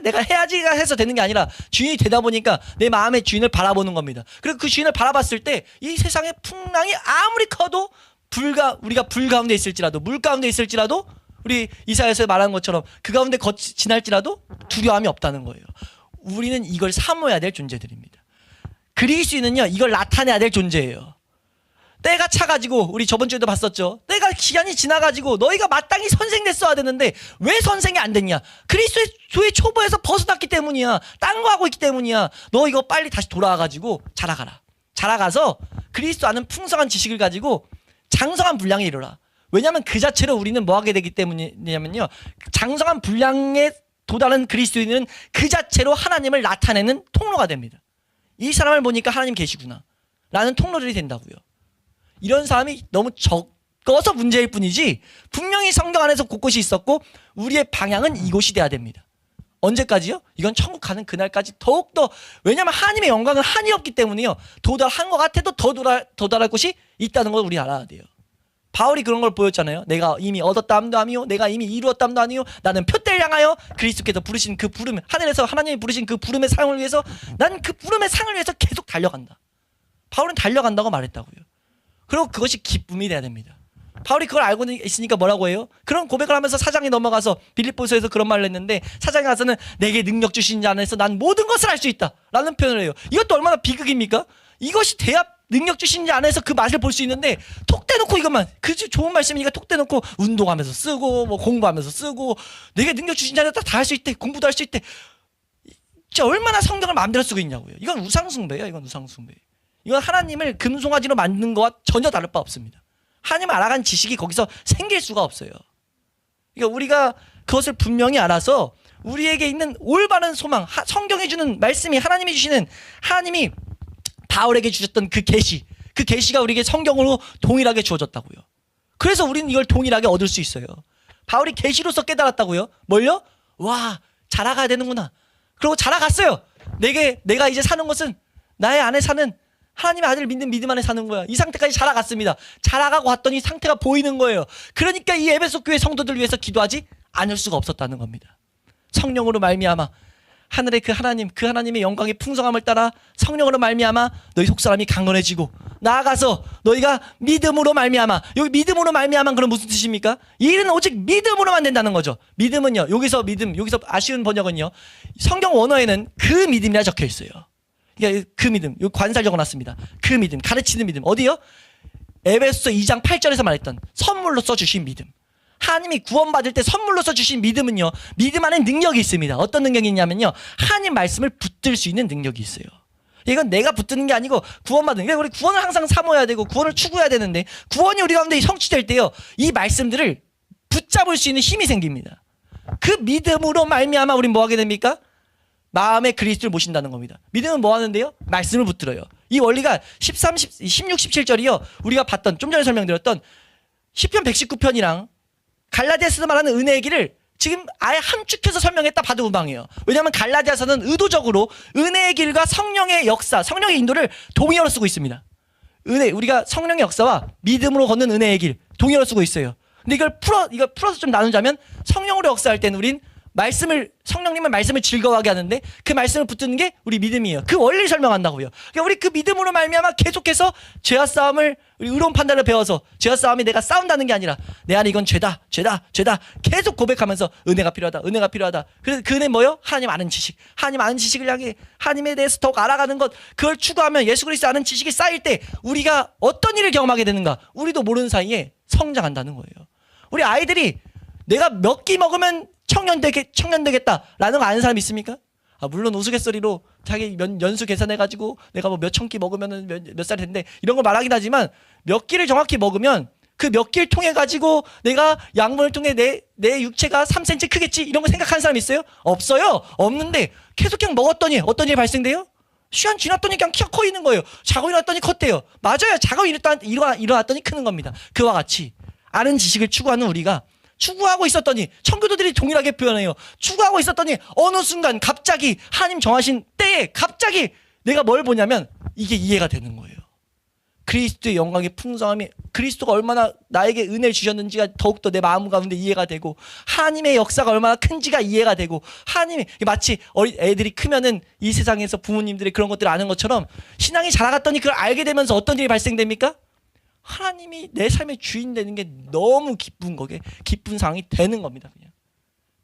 내가 해야지가 해서 되는 게 아니라 주인이 되다 보니까 내 마음의 주인을 바라보는 겁니다. 그리고 그 주인을 바라봤을 때 이 세상의 풍랑이 아무리 커도 우리가 불 가운데 있을지라도 물 가운데 있을지라도 우리 이사야에서 말한 것처럼 그 가운데 지날지라도 두려움이 없다는 거예요. 우리는 이걸 사모해야 될 존재들입니다. 그리스도인은요 이걸 나타내야 될 존재예요. 때가 차가지고 우리 저번 주에도 봤었죠. 때가 기간이 지나가지고 너희가 마땅히 선생됐어야 되는데 왜 선생이 안 됐냐? 그리스도의 초보에서 벗어났기 때문이야. 딴 거 하고 있기 때문이야. 너 이거 빨리 다시 돌아와가지고 자라가라. 자라가서 그리스도 아는 풍성한 지식을 가지고 장성한 분량에 이르라. 왜냐하면 그 자체로 우리는 뭐 하게 되기 때문이냐면요, 장성한 분량에 도달한 그리스도인은 그 자체로 하나님을 나타내는 통로가 됩니다. 이 사람을 보니까 하나님 계시구나 라는 통로들이 된다고요. 이런 사람이 너무 적어서 문제일 뿐이지 분명히 성경 안에서 곳곳이 있었고 우리의 방향은 이곳이 돼야 됩니다. 언제까지요? 이건 천국 가는 그날까지 더욱더, 왜냐하면 하나님의 영광은 한이 없기 때문에요, 도달한 것 같아도 더 도달할 곳이 있다는 걸 우리 알아야 돼요. 바울이 그런 걸 보였잖아요. 내가 이미 얻었다함도 아니요, 내가 이미 이루었다함도 아니요, 나는 표대를 향하여 그리스도께서 부르신 그 부름, 하늘에서 하나님이 부르신 그 부름의 상을 위해서, 난 그 부름의 상을 위해서 계속 달려간다. 바울은 달려간다고 말했다고요. 그리고 그것이 기쁨이 돼야 됩니다. 바울이 그걸 알고 있으니까 뭐라고 해요? 그런 고백을 하면서 사장에 넘어가서 빌립보서에서 그런 말을 했는데, 사장에 가서는 내게 능력 주신 자 안에서 난 모든 것을 할 수 있다 라는 표현을 해요. 이것도 얼마나 비극입니까? 이것이 돼야 능력 주신 자 안에서 그 맛을 볼 수 있는데, 톡 떼놓고 이것만, 그치, 좋은 말씀이니까 톡 떼놓고 운동하면서 쓰고 뭐 공부하면서 쓰고, 내게 능력 주신 자 안에서 다 할 수 있대, 공부도 할 수 있대. 진짜 얼마나 성경을 마음대로 쓰고 있냐고요. 이건 우상숭배예요. 이건 우상숭배. 이건 하나님을 금송아지로 만든 것과 전혀 다를 바 없습니다. 하나님을 알아간 지식이 거기서 생길 수가 없어요. 그러니까 우리가 그것을 분명히 알아서 우리에게 있는 올바른 소망, 성경이 주는 말씀이, 하나님이 주시는, 하나님이 바울에게 주셨던 그 계시가 우리에게 성경으로 동일하게 주어졌다고요. 그래서 우리는 이걸 동일하게 얻을 수 있어요. 바울이 계시로서 깨달았다고요. 뭘요? 와, 자라가야 되는구나. 그리고 자라갔어요. 내가 이제 사는 것은 나의 안에 사는 하나님의 아들을 믿는 믿음 안에 사는 거야. 이 상태까지 자라갔습니다. 자라가고 왔더니 상태가 보이는 거예요. 그러니까 이 에베소 교회 성도들 위해서 기도하지 않을 수가 없었다는 겁니다. 성령으로 말미암아 하늘의 그 하나님의 영광의 풍성함을 따라 성령으로 말미암아 너희 속사람이 강건해지고, 나아가서 너희가 믿음으로 말미암아, 여기 믿음으로 말미암아 그럼 무슨 뜻입니까? 이 일은 오직 믿음으로만 된다는 거죠. 믿음은요, 여기서 믿음, 여기서 아쉬운 번역은요, 성경 원어에는 그 믿음이라 적혀 있어요. 그러니까 그 믿음, 여기 관살 적어놨습니다. 그 믿음, 가르치는 믿음. 어디요? 에베소서 2장 8절에서 말했던 선물로써 주신 믿음. 하나님이 구원받을 때 선물로써 주신 믿음은요, 믿음 안에 능력이 있습니다. 어떤 능력이 있냐면요, 하나님 말씀을 붙들 수 있는 능력이 있어요. 이건 내가 붙드는 게 아니고 구원받는, 그러니까 우리 구원을 항상 사모해야 되고 구원을 추구해야 되는데, 구원이 우리 가운데 성취될 때요, 이 말씀들을 붙잡을 수 있는 힘이 생깁니다. 그 믿음으로 말미암아 우리는 뭐 하게 됩니까? 마음에 그리스도를 모신다는 겁니다. 믿음은 뭐 하는데요? 말씀을 붙들어요. 이 원리가 16, 17절이요, 우리가 봤던, 좀 전에 설명드렸던 시편 119편이랑 갈라디아서에서 말하는 은혜의 길을 지금 아예 함축해서 설명했다 봐도 무방해요. 왜냐하면 갈라디아서는 의도적으로 은혜의 길과 성령의 역사, 성령의 인도를 동의어로 쓰고 있습니다. 우리가 성령의 역사와 믿음으로 걷는 은혜의 길, 동의어로 쓰고 있어요. 근데 이걸 풀어서 좀 나누자면, 성령으로 역사할 때는 우린 성령님은 말씀을 즐거워하게 하는데 그 말씀을 붙드는 게 우리 믿음이에요. 그 원리를 설명한다고요. 그러니까 우리 그 믿음으로 말미암아 계속해서 죄와 싸움을, 우리 의로운 판단을 배워서 죄와 싸움이 내가 싸운다는 게 아니라 내 안에 이건 죄다 계속 고백하면서 은혜가 필요하다. 그래서 그 은혜 뭐요? 하나님 아는 지식을 향해 하나님에 대해서 더욱 알아가는 것, 그걸 추구하면 예수 그리스도 아는 지식이 쌓일 때 우리가 어떤 일을 경험하게 되는가? 우리도 모르는 사이에 성장한다는 거예요. 우리 아이들이 내가 몇 끼 먹으면 청년 되겠다라는 거 아는 사람 있습니까? 물론 우스갯소리로 자기 연수 계산해가지고 내가 뭐 몇 천 끼 먹으면 몇 살이 된대, 이런 걸 말하긴 하지만, 몇 끼를 정확히 먹으면 그 몇 끼를 통해 가지고 내가 양분을 통해 내 육체가 3cm 크겠지, 이런 거 생각하는 사람 있어요? 없어요. 없는데 계속 그냥 먹었더니 어떤 일이 발생돼요? 시간 지났더니 그냥 키가 커 있는 거예요. 자고 일어났더니 컸대요. 맞아요. 자고 일어났더니 크는 겁니다. 그와 같이 아는 지식을 추구하는 우리가 추구하고 있었더니, 청교도들이 동일하게 표현해요. 추구하고 있었더니 어느 순간 갑자기 하나님 정하신 때에 갑자기 내가 뭘 보냐면 이게 이해가 되는 거예요. 그리스도의 영광의 풍성함이, 그리스도가 얼마나 나에게 은혜를 주셨는지가 더욱더 내 마음 가운데 이해가 되고, 하나님의 역사가 얼마나 큰지가 이해가 되고, 하나님이 마치 애들이 크면은 이 세상에서 부모님들이 그런 것들을 아는 것처럼 신앙이 자라갔더니 그걸 알게 되면서 어떤 일이 발생됩니까? 하나님이 내 삶의 주인 되는 게 너무 기쁜 상황이 되는 겁니다. 그냥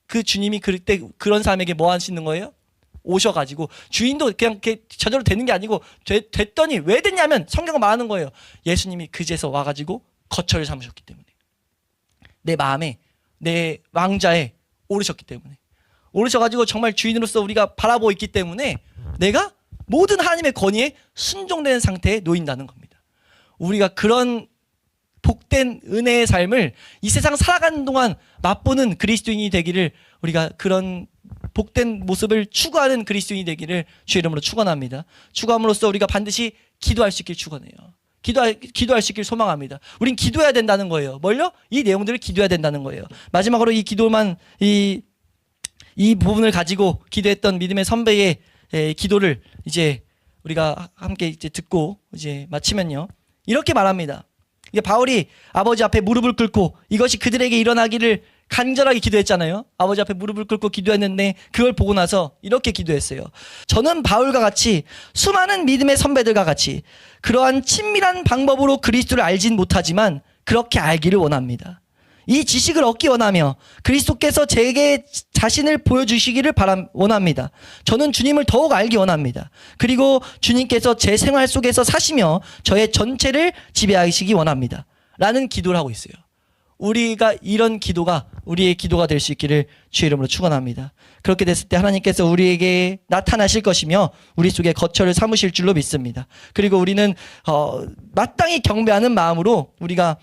그 주님이 그럴 때 그런 사람에게 뭐 하시는 거예요? 오셔가지고, 주인도 그냥 저절로 되는 게 아니고 됐더니 왜 됐냐면 성경은 말하는 거예요. 예수님이 그제서 와가지고 거처를 삼으셨기 때문에, 내 마음에, 내 왕자에 오르셨기 때문에, 오르셔가지고 정말 주인으로서 우리가 바라보고 있기 때문에 내가 모든 하나님의 권위에 순종되는 상태에 놓인다는 겁니다. 우리가 그런 복된 은혜의 삶을 이 세상 살아가는 동안 맛보는 그리스도인이 되기를, 우리가 그런 복된 모습을 추구하는 그리스도인이 되기를 주의 이름으로 축원합니다. 축원함으로써 우리가 반드시 기도할 수 있길 축원해요. 기도할 수 있길 소망합니다. 우린 기도해야 된다는 거예요. 뭘요? 이 내용들을 기도해야 된다는 거예요. 마지막으로 이 기도만 이 부분을 가지고 기도했던 믿음의 선배의 기도를 이제 우리가 함께 이제 듣고 이제 마치면요. 이렇게 말합니다. 이게 바울이 아버지 앞에 무릎을 꿇고 이것이 그들에게 일어나기를 간절하게 기도했잖아요. 아버지 앞에 무릎을 꿇고 기도했는데 그걸 보고 나서 이렇게 기도했어요. 저는 바울과 같이 수많은 믿음의 선배들과 같이 그러한 친밀한 방법으로 그리스도를 알진 못하지만 그렇게 알기를 원합니다. 이 지식을 얻기 원하며 그리스도께서 제게 자신을 보여주시기를 원합니다. 저는 주님을 더욱 알기 원합니다. 그리고 주님께서 제 생활 속에서 사시며 저의 전체를 지배하시기 원합니다. 라는 기도를 하고 있어요. 우리가 이런 기도가 우리의 기도가 될 수 있기를 주의 이름으로 축원합니다. 그렇게 됐을 때 하나님께서 우리에게 나타나실 것이며 우리 속에 거처를 삼으실 줄로 믿습니다. 그리고 우리는 마땅히 경배하는 마음으로 우리가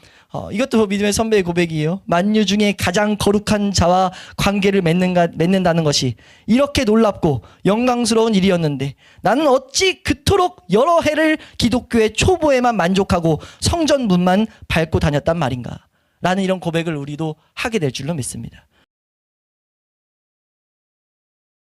이것도 믿음의 선배의 고백이에요. 만유 중에 가장 거룩한 자와 관계를 맺는다는 것이 이렇게 놀랍고 영광스러운 일이었는데 나는 어찌 그토록 여러 해를 기독교의 초보에만 만족하고 성전 문만 밟고 다녔단 말인가. 라는 이런 고백을 우리도 하게 될 줄로 믿습니다.